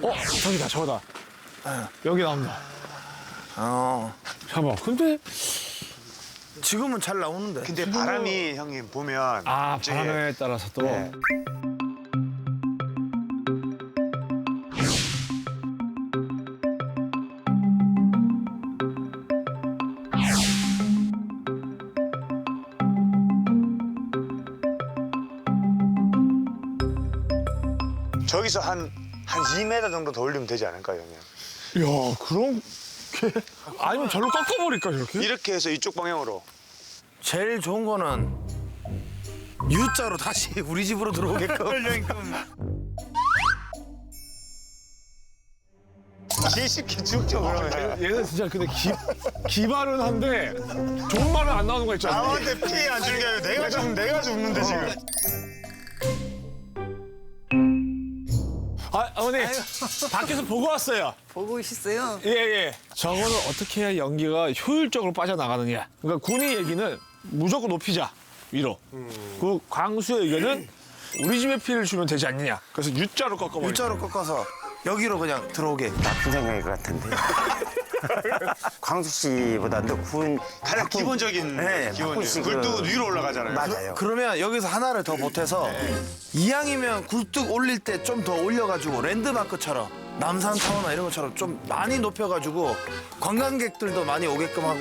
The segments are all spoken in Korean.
저기다, 저거다. 여기 나온다. 잠깐만, 근데. 지금은 잘 나오는데. 근데 바람이 형님 보면 바람에 따라서 또. 네. 저기서 한 2m 정도 더 올리면 되지 않을까요, 형님? 야, 그런 게. 아니면 절로 꺾어버릴까, 저렇게? 이렇게 해서 이쪽 방향으로. 제일 좋은 거는 U자로 다시 우리 집으로 들어오게끔. G10개 죽죠, 그러면. 얘는 진짜 근데 기발은 한데 좋은 말은 안 나오는 거 있잖아. 남한테 피해 안 주는 게 아니라 내가 죽는데, 지금. 어머니, 밖에서 보고 왔어요. 보고 오셨어요? 예. 저거는 어떻게 해야 연기가 효율적으로 빠져나가느냐. 그러니까 군이 얘기는 무조건 높이자, 위로. 그 광수의 의견은 우리 집에 피해를 주면 되지 않느냐. 그래서 U자로 꺾어버리자. U자로 꺾어서 여기로 그냥 들어오게. 나쁜 생각일 것 같은데. 광수 씨보다 더 가장 기본적인 네, 기본이에요. 바꾸시 굴뚝은 위로 올라가잖아요. 맞아요. 그러면 여기서 하나를 더 보태서 이왕이면 굴뚝 올릴 때 좀 더 올려가지고 랜드마크처럼 남산타워나 이런 것처럼 좀 많이 높여가지고 관광객들도 많이 오게끔 하고.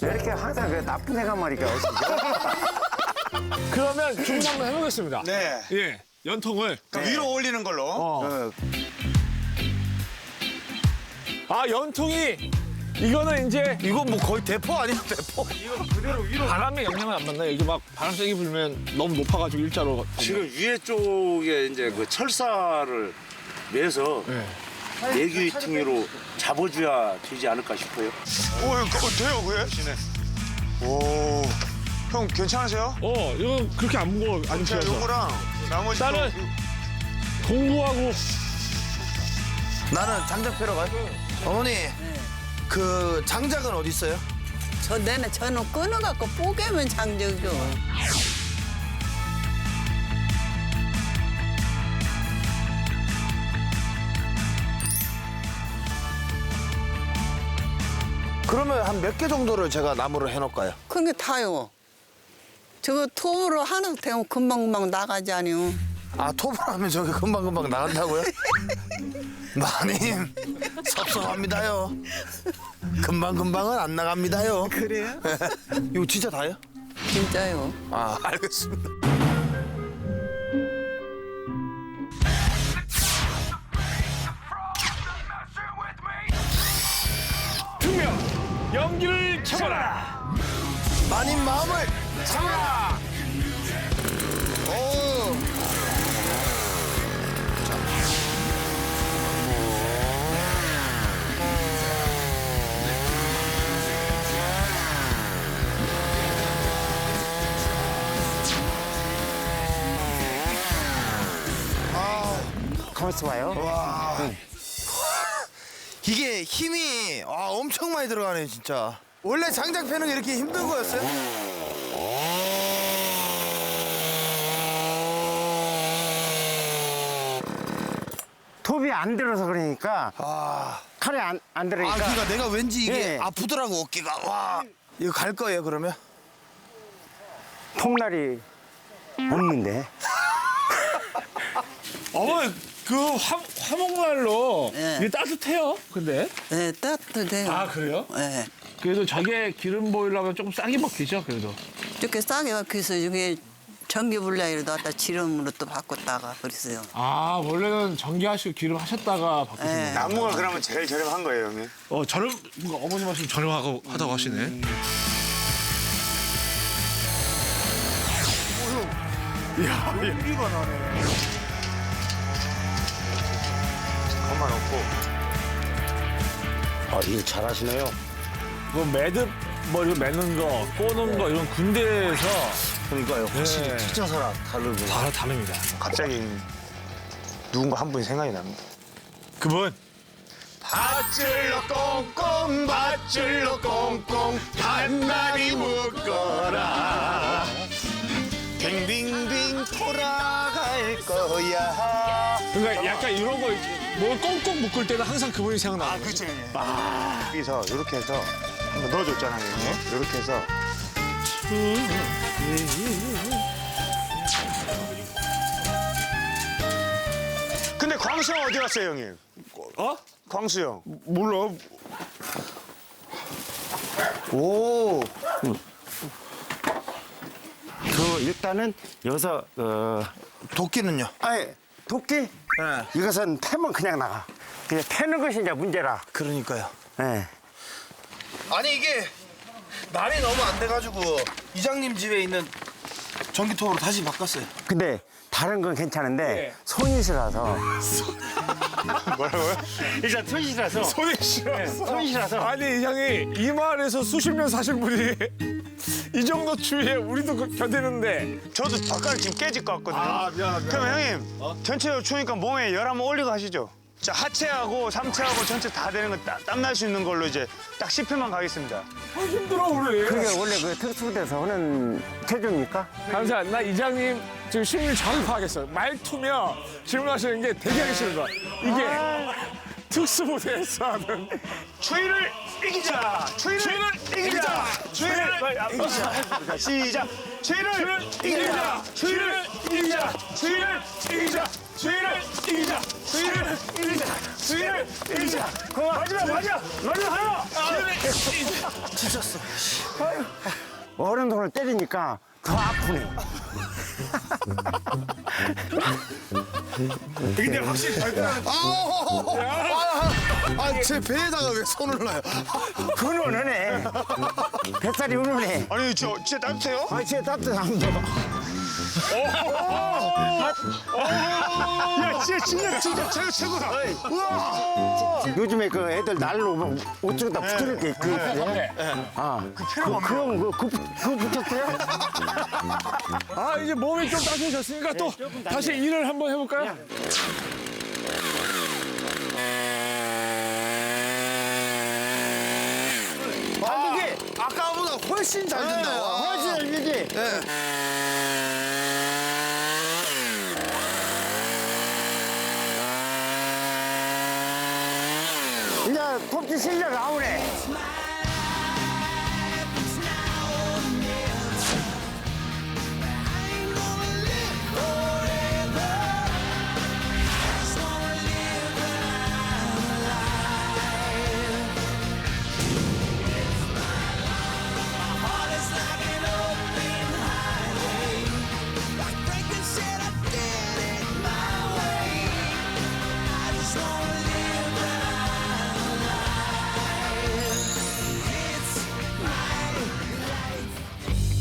왜 이렇게 항상 그 나쁜 생각만 이렇게 하시죠? 그러면 주문 한번 해보겠습니다. 네. 예, 연통을. 그러니까 위로 올리는 걸로. 연통이 이거는 이제 이거 뭐 거의 대포 아니야, 대포? 바람의 영향을 안 받나요? 여기 막 바람 세게 불면 너무 높아가지고 일자로. 지금 위에 쪽에 이제 그 철사를 매서 내규팅으로 잡아줘야 되지 않을까 싶어요. 돼요, 그게? 오. 형, 괜찮으세요? 이거 그렇게 안 무거워. 안 자, 튀어서. 요거랑 나머지. 나는 공부하고. 나는 장작 패러 가요. 어머니, 그 장작은 어디 있어요? 저는 끊어갖고 뽀개면 장적이죠. 그러면 한 몇 개 정도를 제가 나무를 해놓을까요? 그게 다요. 저거 톱으로 하나 대면 금방금방 나가지 않요. 톱을 하면 저게 금방금방 나간다고요? 마님, 섭섭합니다요. 금방금방은 안 나갑니다요. 그래요? 이거 진짜 다요? 진짜요. 알겠습니다. 투명 연기를 쳐봐라. 마님 마음을 잡아라. 오. 가만있어 봐요. 이게 힘이 엄청 많이 들어가네 진짜. 원래 장작 패는 게 이렇게 힘든 거였어요? 톱이 안 들어서 그러니까 칼이 안 들어니까. 그러니까 내가 왠지 이게 예. 아프더라고 어깨가. 와. 이거 갈 거예요 그러면? 톱날이 없는데. 어머니, 그 화목난로 네. 이게 따뜻해요? 근데? 네, 따뜻해요. 그래요? 네. 그래도 저게 기름 보일러면 조금 싸게 먹히죠, 그래도. 이렇게 싸게 박혀서 이게 전기불량이라도 갖다 지름으로 또 바꿨다가 그랬어요. 원래는 전기하시고 기름 하셨다가 바꾸신 네. 거예요? 나무가 그러면 제일 저렴한 거예요, 형님. 어머니 말씀 저렴하고 하다고 하시네. 가만 없고. 일 잘하시네요. 그 매듭 이거 매는 거, 꼬는 거 이런 군대에서 그러니까요. 확실히 네. 특전사라 다르고. 다 다릅니다. 갑자기 누군가 한 분이 생각이 납니다. 그분 밧줄로 꽁꽁 밧줄로 꽁꽁 단단히 묶어라 빙빙빙 돌아갈 거야. 그러니까 약간 이런 거 뭘 꽁꽁 묶을 때는 항상 그분이 생각나. 그렇지. 여기서 이렇게 해서 한번 넣어줬잖아요. 이렇게 해서. 근데 광수 형 어디 갔어요, 형님? 어? 광수 형. 몰라. 오. 일단은 여기서 도끼는요? 아예 도끼 이것은 패면 그냥 나가. 그냥 패는 것이 이제 문제라. 그러니까요. 예. 아니 이게 날이 너무 안 돼가지고 이장님 집에 있는 전기톱으로 다시 바꿨어요. 근데 다른 건 괜찮은데 네. 손이 싫어서. 뭐라고요? 일단 손이 싫어서. 손이 싫었어. 손이 싫어서. 아니 이 형이 이 마을에서 수십 년 사신 분이 이 정도 추위에 우리도 견디는데. 저도 젓가락 지금 깨질 것 같거든요. 아, 미안하다. 그럼 형님, 전체적으로 추우니까 몸에 열 한번 올리고 하시죠. 자, 하체하고 삼체하고 전체 다 되는 거 땀날 수 있는 걸로 이제 딱 10회만 가겠습니다. 힘들어 우리. 그게 원래 그 특수부대에서 하는 체조입니까? 감사. 나 이장님 지금 심리 정확히 파악했어. 말투며 질문하시는 게 되게 하기 싫은 거야. 이게 특수부대에서 하는 추위를 이기자! 추위를 이기자! 추위를 이기자! 시작! 추위를 이기자! 추위를 이기자! 추위를 이기자! 추위를 이기자! 추위를 이기자! 추위를 이기자! 마지막 하나! 지쳤어. 어른 손을 때리니까 더 아프네. 근데 확실히 제 배에다가 왜 손을 놔요? 은은하네. 뱃살이 은은해. 아니, 저 진짜 따뜻해요? 아, 진짜 따뜻합니다. 야, 진짜 최고다! 요즘에 그 애들 날로 옷 쪽에다 붙여놓을 게 그 있어요. 아, 그럼 그거 붙였어요? 아 이제 몸이 좀 따뜻해졌으니까 또 다시 일을 한번 해볼까요? 이게 아까보다 훨씬 잘 된다. 훨씬 열리지? 이제 톱지 실력 나오네.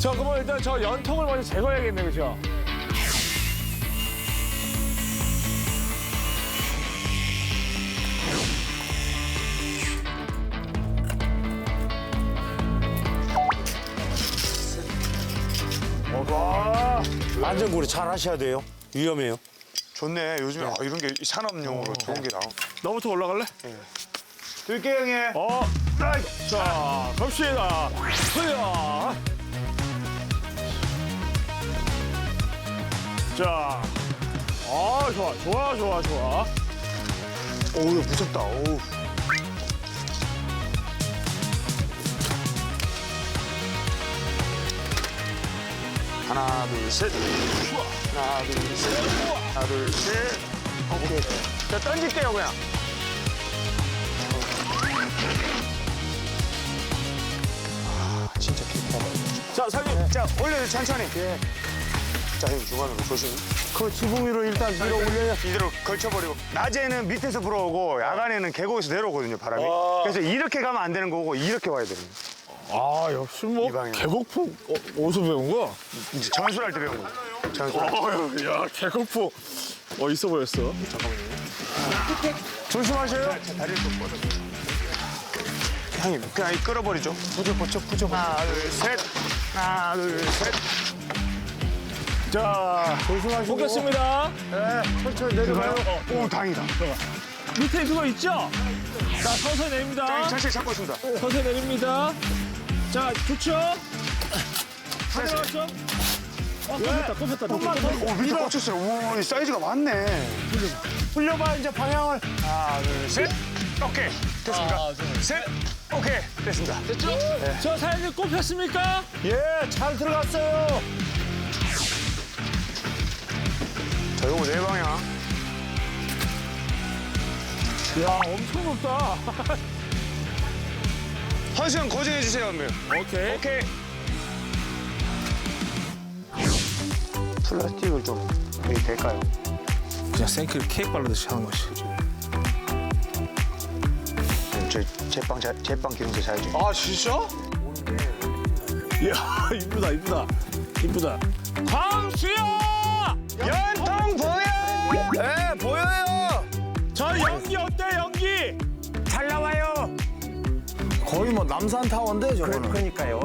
자 그러면 일단 저 연통을 먼저 제거해야겠네 그죠? 안전구리 잘 하셔야 돼요. 위험해요. 좋네. 요즘에 이런 게 산업용으로 좋은 게 나와. 너부터 올라갈래? 들게요, 형님. 자 갑시다. 흐야. 자, 좋아. 오, 이거 무섭다. 오. 하나, 둘, 셋. 하나, 둘, 셋. 하나, 둘, 셋. 오케이. 자, 던질게요, 그냥. 아, 진짜 깊다. 자 사장님. 자, 올려요, 천천히. 자, 형 중간으로 조심. 그 지붕 위로 일단 밀어 올려요. 이대로 걸쳐버리고. 낮에는 밑에서 불어오고, 야간에는 계곡에서 내려오거든요, 바람이. 그래서 이렇게 가면 안 되는 거고, 이렇게 와야 되는 거예요. 아 역시 뭐 이 방향으로. 계곡풍 어디서 배운 거야? 이제 전술할 때 배운 거예요. 전술. 야 계곡풍 있어 보였어. 조심하셔요. 다리를 좀 뻗어. 형님, 그냥 끌어버리죠. 부져. 하나, 둘, 셋. 하나, 둘, 셋. 자 조심하시고. 보겠습니다. 천천히 내려가요. 오, 다행이다. 밑에 그거 있죠? 자 서서히 내립니다. 천천히 잡고 있습니다. 서서히 내립니다. 자 좋죠? 다 내려왔죠? 오, 밑에 꽂혔어요. 우와, 이 사이즈가 많네. 풀려봐 이제 방향을. 하나, 둘, 셋. 오케이. 됐습니까? 셋. 오케이. 됐습니다. 됐죠? 저 사장님 꼽혔습니까? 예, 잘 들어갔어요. 자, 요거 네 방향. 야, 엄청 높다. 헌수형 고정해주세요, 그러면. 오케이. 오케이. 플라스틱을 좀 여기 될까요? 그냥 생크를 케이크 발라듯이 하는 것이. 제빵 기름도 잘 줘. 아, 진짜? 이야, 이쁘다, 이쁘다. 이쁘다. 광수야! 연통 보여! 네, 보여요. 저 연기 어때, 연기? 잘 나와요. 거의 뭐 남산 타워인데 저거는. 그러니까요.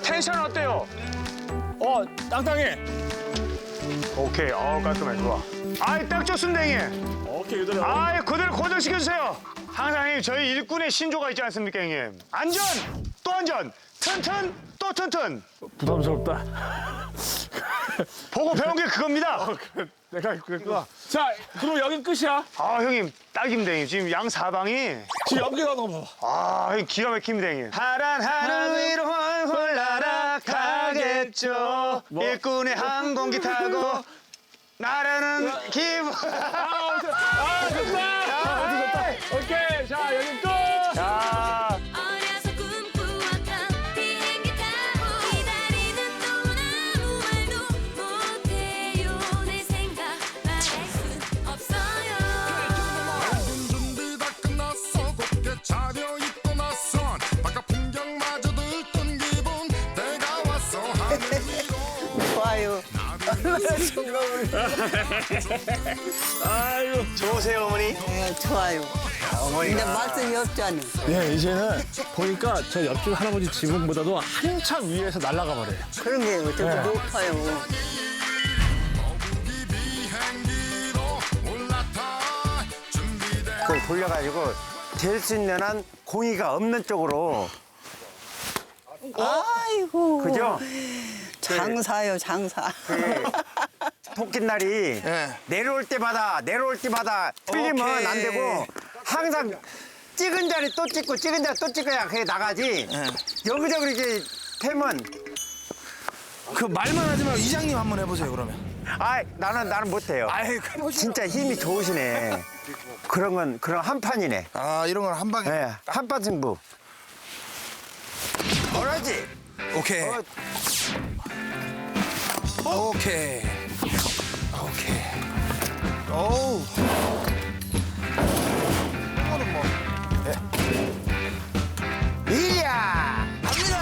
텐션 어때요? 땅땅해. 오케이. 깔끔해. 좋아. 아이, 딱 좋습니다, 형님. 오케이, 그대로. 아이, 그대로 고정시켜주세요. 항상 형님, 저희 일꾼의 신조가 있지 않습니까, 형님? 안전! 또 안전! 튼튼! 또 튼튼! 부담스럽다. 보고 배운 게 그겁니다. 내가 그랬구나. 자, 그럼 여긴 끝이야. 아, 형님, 딱입니다, 형님. 지금 양 사방이. 지금 연기가 너무 봐봐. 아, 형님, 기가 막힙니다, 형님. 파란 하늘 위로 홀홀 날아가겠죠. 일꾼의 항공기 타고 나르는 기분. 좋다. 오케이, 자, 여긴 끝. 자, 어려서 꿈꾸었던 비행기 타고 기다리는 동안 아무 말도 못해요. 내 생각 말할 순 없어요. 준비 다 끝났어 곱게 차려입고 나선 바깥 풍경마저 들뜬 기분 내가 왔어 하늘 위로 좋아요. 좋으세요, 어머니? 네, 좋아요. 근데 말씀이 없잖아요. 네, 이제는 보니까 저 옆집 할아버지 지붕보다도 한참 위에서 날아가 버려요. 그런 게 어떻게 높아요. 비행기로 올라타 준비돼 그걸 돌려가지고 될 수 있는 한 공이가 없는 쪽으로. 아이고. 그죠? 장사요, 장사. 그 토끼날이 내려올 때마다 틀리면 오케이. 안 되고 항상 찍은 자리 또 찍고 찍은 자리 또 찍어야 그게 나가지. 여기저기 이렇게 패면 그 말만 하지 말고 이장님 한번 해보세요 그러면. 나는 못해요. 진짜 힘이 좋으시네. 그런 한 판이네. 아 이런 건 한 방에. 예, 한판 승부. 뭐라지? 오케이. 오케이. 오케이. 오우. 이거는 뭐. 이야! 갑니다.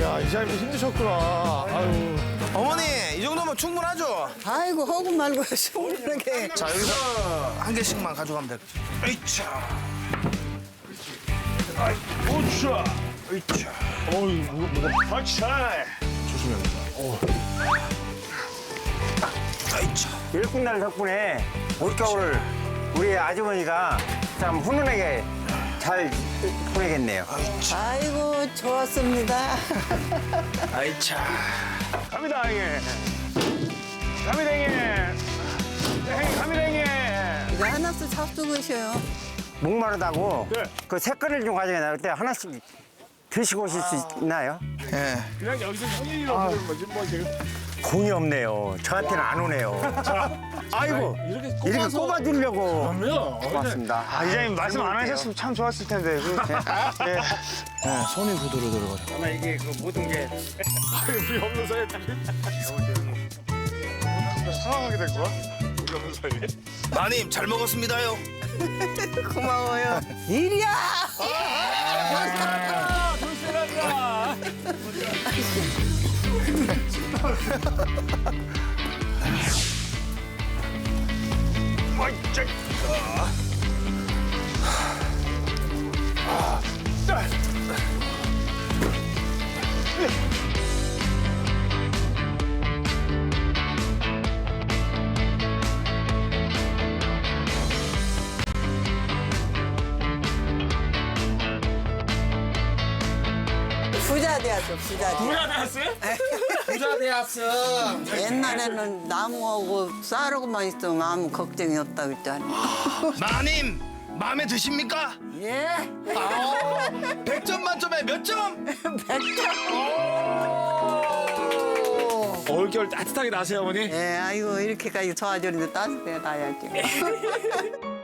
야, 이사님도 힘드셨구나. 아유. 어머니 이 정도면 충분하죠? 아이고, 허구 말고 시원하게. 자 여기서 한 개씩만 가져가면 될 거죠. 오차. 으차. 어이, 뭐가. 허차. 일꾼날 덕분에 올겨울을 우리 아주머니가 참 훈훈하게 잘 보내겠네요. 아이고, 좋았습니다. 아이차. 갑니다, 형님. 갑니다, 형님. 형님, 갑니다, 형님. 이거 하나씩 잡수고셔요. 목마르다고 네. 그 색깔을 좀 가져가 그때 하나씩 드시고 오실 수 있나요? 예. 그냥 여기서 형님이 없는 거지, 뭐 지금. 공이 없네요. 저한테는 안 오네요. 아이고 이렇게 이렇게 꼽아주려고 그러면. 고맙습니다. 이장님 말씀 안 하셨으면 참 좋았을 텐데. 네. 손이 후두루 들어가지고. 아마 이게 그 모든 게 우리 없는 사이에 상황하게 될 거야? 우리 없는 사이에. 마님 잘 먹었습니다요. 고마워요. 이리야! 돌쇠란다. 부자 되었어, 부자 돼. 부자 되었어요? 부자 되었어. 옛날에는 나무하고 쌀하고만 있으면 아무 걱정이 없다 그랬잖아. 마님 마음에 드십니까? 예. 100점 만점에 몇 점? 100점. 올겨울 따뜻하게 나세요, 어머니. 예, 아이고 이렇게까지 좋아지는데 따뜻해 놔야지.